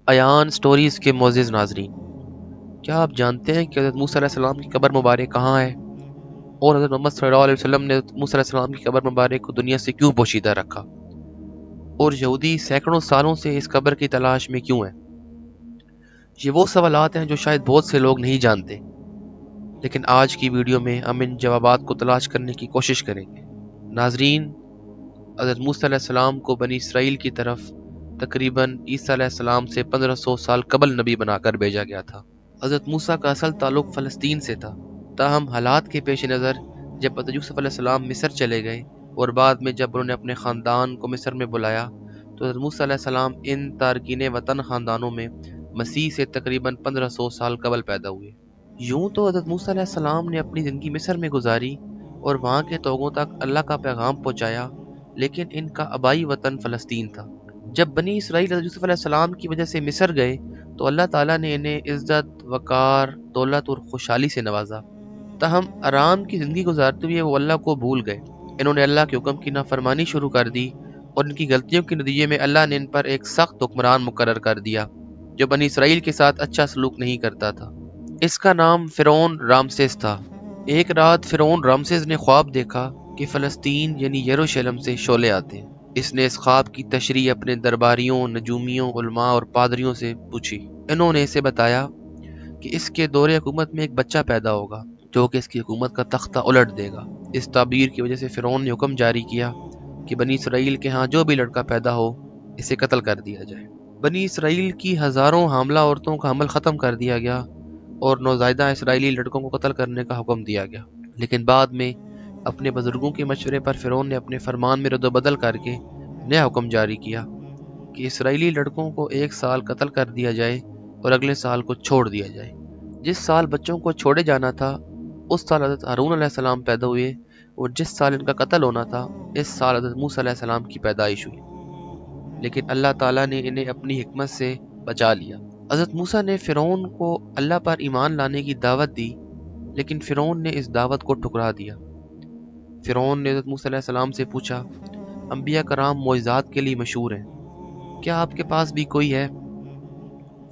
Ayan stories کے معزز ناظرین، کیا آپ جانتے ہیں کہ حضرت موسیٰ علیہ السلام کی قبر مبارک کہاں ہے، اور حضرت محمد صلی اللہ علیہ وسلم نے حضرت موسیٰ علیہ السلام کی قبر مبارک کو دنیا سے کیوں پوشیدہ رکھا، اور یہودی سینکڑوں سالوں سے اس قبر کی تلاش میں کیوں ہیں؟ یہ وہ سوالات ہیں جو شاید بہت سے لوگ نہیں جانتے، لیکن آج کی ویڈیو میں ہم ان جوابات کو تلاش کرنے کی کوشش کریں گے۔ ناظرین، حضرت موسیٰ علیہ السلام کو بنی اسرائیل کی طرف تقریباً عیسیٰ علیہ السلام سے 1500 سال قبل نبی بنا کر بھیجا گیا تھا۔ حضرت موسیٰ کا اصل تعلق فلسطین سے تھا، تاہم حالات کے پیش نظر جب حضرت یوسف علیہ السلام مصر چلے گئے اور بعد میں جب انہوں نے اپنے خاندان کو مصر میں بلایا تو حضرت موسیٰ علیہ السلام ان تارکین وطن خاندانوں میں مسیح سے تقریباً 1500 سال قبل پیدا ہوئے۔ یوں تو حضرت موسیٰ علیہ السلام نے اپنی زندگی مصر میں گزاری اور وہاں کے توغوں تک اللہ کا پیغام پہنچایا، لیکن ان کا آبائی وطن فلسطین تھا۔ جب بنی اسرائیل حضرت یوسف علیہ السلام کی وجہ سے مصر گئے تو اللہ تعالیٰ نے انہیں عزت، وقار، دولت اور خوشحالی سے نوازا، تاہم آرام کی زندگی گزارتے ہوئے وہ اللہ کو بھول گئے۔ انہوں نے اللہ کے حکم کی نافرمانی شروع کر دی اور ان کی غلطیوں کے نتیجے میں اللہ نے ان پر ایک سخت حکمران مقرر کر دیا جو بنی اسرائیل کے ساتھ اچھا سلوک نہیں کرتا تھا۔ اس کا نام فرعون رامسیس تھا۔ ایک رات فرعون رامسیس نے خواب دیکھا کہ فلسطین یعنی یروشلم سے شعلے آتے ہیں۔ اس نے اس خواب کی تشریح اپنے درباریوں، نجومیوں، علماء اور پادریوں سے پوچھی۔ انہوں نے اسے بتایا کہ اس کے دور حکومت میں ایک بچہ پیدا ہوگا جو کہ اس کی حکومت کا تختہ الٹ دے گا۔ اس تعبیر کی وجہ سے فرعون نے حکم جاری کیا کہ بنی اسرائیل کے ہاں جو بھی لڑکا پیدا ہو اسے قتل کر دیا جائے۔ بنی اسرائیل کی ہزاروں حاملہ عورتوں کا حمل ختم کر دیا گیا اور نوزائیدہ اسرائیلی لڑکوں کو قتل کرنے کا حکم دیا گیا، لیکن بعد میں اپنے بزرگوں کے مشورے پر فرعون نے اپنے فرمان میں رد و بدل کر کے نیا حکم جاری کیا کہ اسرائیلی لڑکوں کو 1 سال قتل کر دیا جائے اور اگلے سال کو چھوڑ دیا جائے۔ جس سال بچوں کو چھوڑے جانا تھا اس سال حضرت ہارون علیہ السلام پیدا ہوئے، اور جس سال ان کا قتل ہونا تھا اس سال حضرت موسیٰ علیہ السلام کی پیدائش ہوئی، لیکن اللہ تعالیٰ نے انہیں اپنی حکمت سے بچا لیا۔ حضرت موسیٰ نے فرعون کو اللہ پر ایمان لانے کی دعوت دی، لیکن فرعون نے اس دعوت کو ٹھکرا دیا۔ فرعون نے حضرت موسیٰ علیہ السلام سے پوچھا، انبیاء کرام معجزات کے لیے مشہور ہیں، کیا آپ کے پاس بھی کوئی ہے؟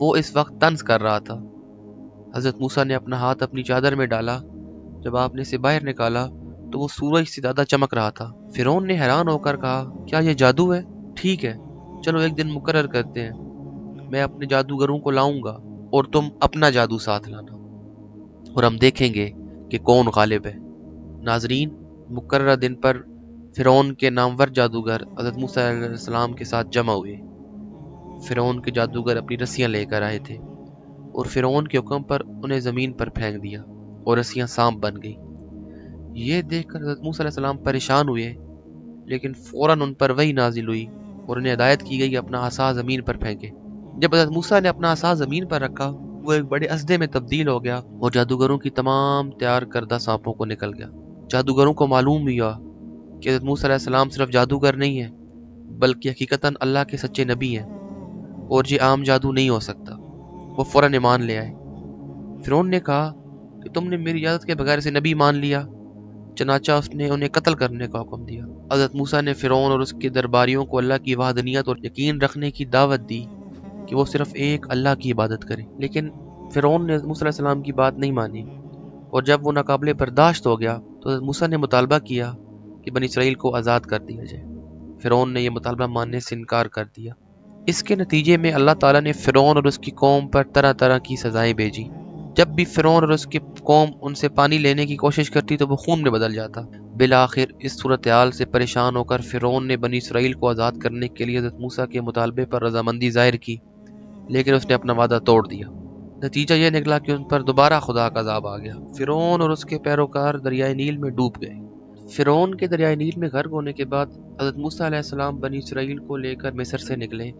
وہ اس وقت طنز کر رہا تھا۔ حضرت موسیٰ نے اپنا ہاتھ اپنی چادر میں ڈالا، جب آپ نے اسے باہر نکالا تو وہ سورج سے زیادہ چمک رہا تھا۔ فرعون نے حیران ہو کر کہا، کیا یہ جادو ہے؟ ٹھیک ہے، چلو ایک دن مقرر کرتے ہیں، میں اپنے جادوگروں کو لاؤں گا اور تم اپنا جادو ساتھ لانا، اور ہم دیکھیں گے کہ کون غالب ہے۔ ناظرین، مقررہ دن پر فرعون کے نامور جادوگر حضرت موسیٰ علیہ السلام کے ساتھ جمع ہوئے۔ فرعون کے جادوگر اپنی رسیاں لے کر آئے تھے اور فرعون کے حکم پر انہیں زمین پر پھینک دیا اور رسیاں سانپ بن گئی۔ یہ دیکھ کر حضرت موسیٰ علیہ السلام پریشان ہوئے، لیکن فوراً ان پر وحی نازل ہوئی اور انہیں ہدایت کی گئی کہ اپنا عصا زمین پر پھینکے۔ جب حضرت موسیٰ نے اپنا عصا زمین پر رکھا وہ ایک بڑے اژدھے میں تبدیل ہو گیا اور جادوگروں کی تمام تیار کردہ سانپوں کو نکل گیا۔ جادوگروں کو معلوم ہوا کہ حضرت موسیٰ علیہ السلام صرف جادوگر نہیں ہیں بلکہ حقیقتاً اللہ کے سچے نبی ہیں، اور یہ عام جادو نہیں ہو سکتا۔ وہ فوراً ایمان لے آئے۔ فرعون نے کہا کہ تم نے میری اجازت کے بغیر اسے نبی مان لیا، چنانچہ اس نے انہیں قتل کرنے کا حکم دیا۔ حضرت موسیٰ نے فرعون اور اس کے درباریوں کو اللہ کی وحدانیت اور یقین رکھنے کی دعوت دی کہ وہ صرف ایک اللہ کی عبادت کریں، لیکن فرعون نے حضرت موسیٰ علیہ السلام کی بات نہیں مانی، اور جب وہ ناقابل برداشت ہو گیا تو حضرت موسیٰ نے مطالبہ کیا کہ بنی اسرائیل کو آزاد کر دیا جائے۔ فرعون نے یہ مطالبہ ماننے سے انکار کر دیا۔ اس کے نتیجے میں اللہ تعالیٰ نے فرعون اور اس کی قوم پر طرح طرح کی سزائیں بھیجی۔ جب بھی فرعون اور اس کی قوم ان سے پانی لینے کی کوشش کرتی تو وہ خون میں بدل جاتا۔ بالآخر اس صورتحال سے پریشان ہو کر فرعون نے بنی اسرائیل کو آزاد کرنے کے لیے حضرت موسیٰ کے مطالبے پر رضامندی ظاہر کی، لیکن اس نے اپنا وعدہ توڑ دیا۔ نتیجہ یہ نکلا کہ ان پر دوبارہ خدا کا عذاب آ گیا۔ فرعون اور اس کے پیروکار دریائے نیل میں ڈوب گئے۔ فرعون کے دریائے نیل میں غرق ہونے کے بعد حضرت موسیٰ علیہ السلام بنی اسرائیل کو لے کر مصر سے نکلے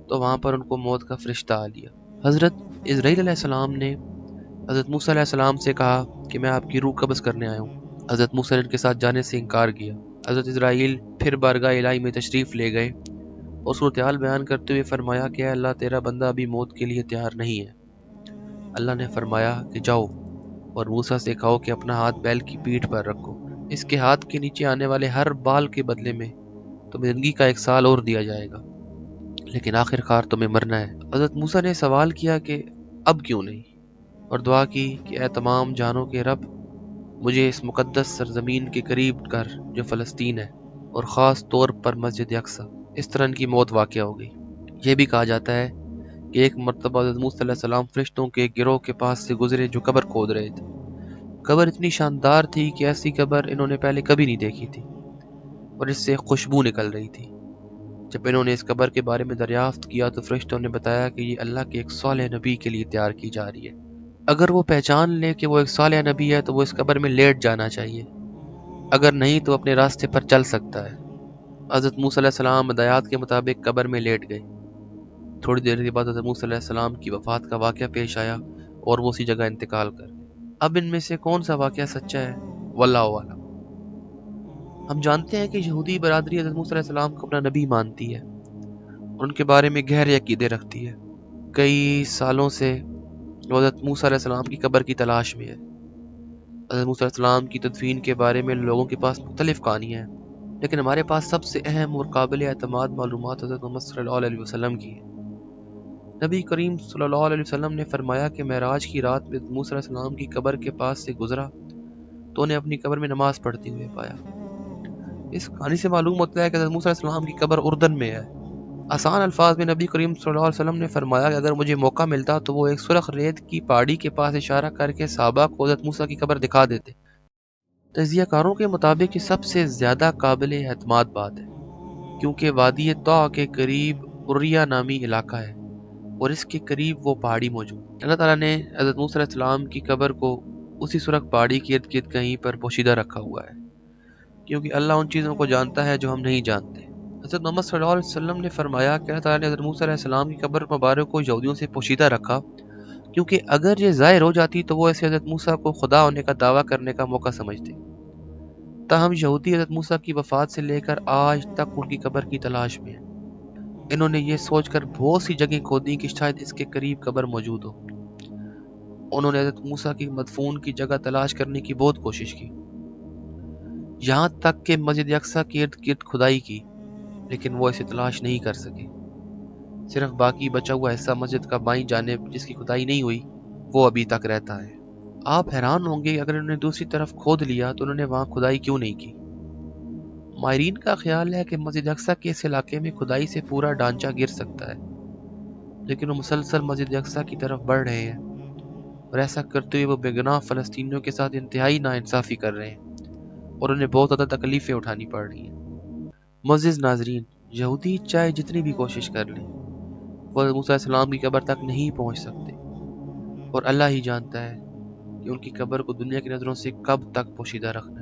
تو وہاں پر ان کو موت کا فرشتہ آ لیا۔ حضرت اسرائیل علیہ السلام نے حضرت موسیٰ علیہ السلام سے کہا کہ میں آپ کی روح قبض کرنے آیا ہوں۔ حضرت موسیٰ نے ان کے ساتھ جانے سے انکار کیا۔ حضرت اسرائیل پھر بارگاہ الہی میں تشریف لے گئے اور صورتحال بیان کرتے ہوئے فرمایا کہ اے اللہ، تیرا بندہ ابھی موت کے لیے تیار نہیں ہے۔ اللہ نے فرمایا کہ جاؤ اور موسیٰ سے کہو کہ اپنا ہاتھ بیل کی پیٹھ پر رکھو، اس کے ہاتھ کے نیچے آنے والے ہر بال کے بدلے میں تمہیں زندگی کا 1 سال اور دیا جائے گا، لیکن آخر کار تمہیں مرنا ہے۔ حضرت موسیٰ نے سوال کیا کہ اب کیوں نہیں، اور دعا کی کہ اے تمام جانوں کے رب، مجھے اس مقدس سرزمین کے قریب کر جو فلسطین ہے، اور خاص طور پر مسجد اقصی۔ اس طرح ان کی موت واقع ہو گئی۔ یہ بھی کہا جاتا ہے کہ ایک مرتبہ حضرت موسیٰ علیہ السلام فرشتوں کے گروہ کے پاس سے گزرے جو قبر کھود رہے تھے۔ قبر اتنی شاندار تھی کہ ایسی قبر انہوں نے پہلے کبھی نہیں دیکھی تھی، اور اس سے خوشبو نکل رہی تھی۔ جب انہوں نے اس قبر کے بارے میں دریافت کیا تو فرشتوں نے بتایا کہ یہ اللہ کے ایک صالح نبی کے لیے تیار کی جا رہی ہے۔ اگر وہ پہچان لے کہ وہ ایک صالح نبی ہے تو وہ اس قبر میں لیٹ جانا چاہیے، اگر نہیں تو اپنے راستے پر چل سکتا ہے۔ حضرت موسیٰ علیہ السلام ہدایات کے مطابق قبر میں لیٹ گئے۔ تھوڑی دیر کے بعد حضرت موسیٰ علیہ السلام کی وفات کا واقعہ پیش آیا اور وہ اسی جگہ انتقال کر گئے۔ اب ان میں سے کون سا واقعہ سچا ہے، واللہ اعلم۔ ہم جانتے ہیں کہ یہودی برادری حضرت موسیٰ علیہ السلام کو اپنا نبی مانتی ہے اور ان کے بارے میں گہرے عقیدے رکھتی ہے۔ کئی سالوں سے وہ حضرت موسیٰ علیہ السلام کی قبر کی تلاش میں ہے۔ حضرت موسیٰ علیہ السلام کی تدفین کے بارے میں لوگوں کے پاس مختلف کہانیاں ہیں، لیکن ہمارے پاس سب سے اہم اور قابل اعتماد معلومات حضرت محمد صلی اللہ علیہ وسلم کی ہیں۔ نبی کریم صلی اللہ علیہ وسلم نے فرمایا کہ معراج کی رات میں موسیٰ علیہ السلام کی قبر کے پاس سے گزرا تو انہیں اپنی قبر میں نماز پڑھتے ہوئے پایا۔ اس کہانی سے معلوم ہوتا ہے کہ حضرت موسیٰ علیہ السلام کی قبر اردن میں ہے۔ آسان الفاظ میں نبی کریم صلی اللہ علیہ وسلم نے فرمایا کہ اگر مجھے موقع ملتا تو وہ ایک سرخ ریت کی پہاڑی کے پاس اشارہ کر کے صحابہ کو حضرت موسیٰ کی قبر دکھا دیتے۔ تجزیہ کاروں کے مطابق یہ سب سے زیادہ قابل اعتماد بات ہے، کیونکہ وادی طا کے قریب اریہ نامی علاقہ ہے اور اس کے قریب وہ پہاڑی موجود۔ اللہ تعالیٰ نے حضرت موسیٰ علیہ السلام کی قبر کو اسی سرخ پہاڑی کے ارد گرد کہیں پر پوشیدہ رکھا ہوا ہے، کیونکہ اللہ ان چیزوں کو جانتا ہے جو ہم نہیں جانتے۔ حضرت محمد صلی اللہ علیہ وسلم نے فرمایا کہ اللہ تعالیٰ نے حضرت موسیٰ علیہ السلام کی قبر مبارک کو یہودیوں سے پوشیدہ رکھا، کیونکہ اگر یہ ظاہر ہو جاتی تو وہ اسے حضرت موسیٰ کو خدا ہونے کا دعویٰ کرنے کا موقع سمجھتے۔ تاہم یہودی حضرت موسیٰ کی وفات سے لے کر آج تک ان کی قبر کی تلاش میں ہیں۔ انہوں نے یہ سوچ کر بہت سی جگہیں کھودی کہ شاید اس کے قریب قبر موجود ہو۔ انہوں نے حضرت موسیٰ کی مدفون کی جگہ تلاش کرنے کی بہت کوشش کی، یہاں تک کہ مسجد اقصی کے ارد گرد کھدائی کی، لیکن وہ اسے تلاش نہیں کر سکے۔ صرف باقی بچا ہوا حصہ مسجد کا بائیں جانب جس کی کھدائی نہیں ہوئی وہ ابھی تک رہتا ہے۔ آپ حیران ہوں گے اگر انہوں نے دوسری طرف کھود لیا تو انہوں نے وہاں کھدائی کیوں نہیں کی۔ ماہرین کا خیال ہے کہ مسجد اقصی کے اس علاقے میں کھدائی سے پورا ڈھانچہ گر سکتا ہے، لیکن وہ مسلسل مسجد اقصی کی طرف بڑھ رہے ہیں، اور ایسا کرتے ہوئے وہ بے گناہ فلسطینیوں کے ساتھ انتہائی ناانصافی کر رہے ہیں اور انہیں بہت زیادہ تکلیفیں اٹھانی پڑ رہی ہیں۔ معزز ناظرین، یہودی چاہے جتنی بھی کوشش کر لیں وہ حضرت موسیٰ علیہ السلام کی قبر تک نہیں پہنچ سکتے، اور اللہ ہی جانتا ہے کہ ان کی قبر کو دنیا کی نظروں سے کب تک پوشیدہ رکھنا ہے۔